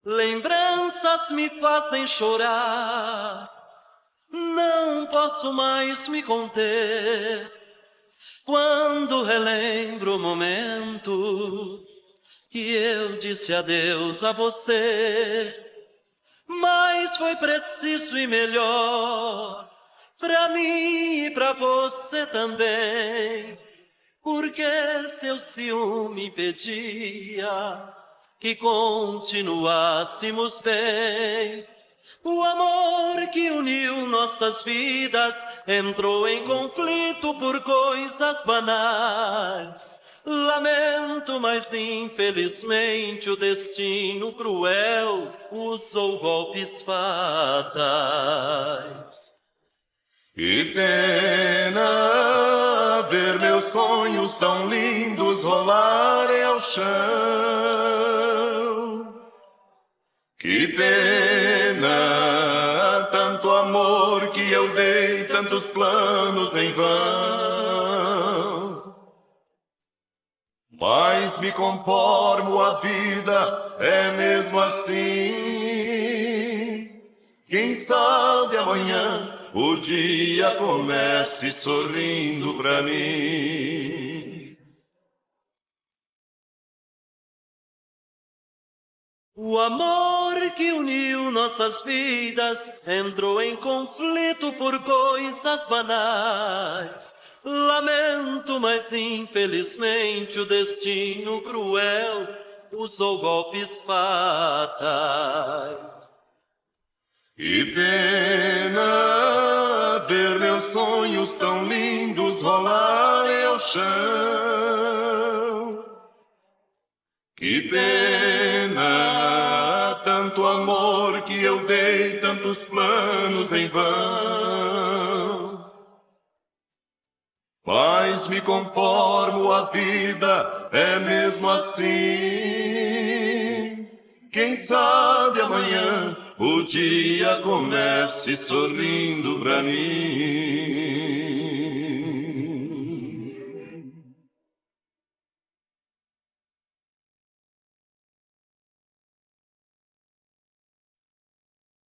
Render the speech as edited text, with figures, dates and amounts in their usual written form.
Lembranças me fazem chorar, não posso mais me conter. Quando relembro o momento que eu disse adeus a você, mas foi preciso e melhor pra mim e pra você também, porque seu ciúme impedia que continuássemos bem. O amor que uniu nossas vidas entrou em conflito por coisas banais. Lamento, mas infelizmente o destino cruel usou golpes fatais. Que pena ver meus sonhos tão lindos rolarem ao chão. Que pena, tanto amor que eu dei, tantos planos em vão. Mas me conformo, a vida é mesmo assim. Quem sabe amanhã o dia comece sorrindo pra mim. O amor que uniu nossas vidas entrou em conflito por coisas banais. Lamento, mas infelizmente o destino cruel usou golpes fatais. Que pena ver meus sonhos tão lindos rolarem ao chão. Que pena, tanto amor que eu dei, tantos planos em vão. Mas me conformo, a vida é mesmo assim. Quem sabe amanhã o dia comece sorrindo pra mim.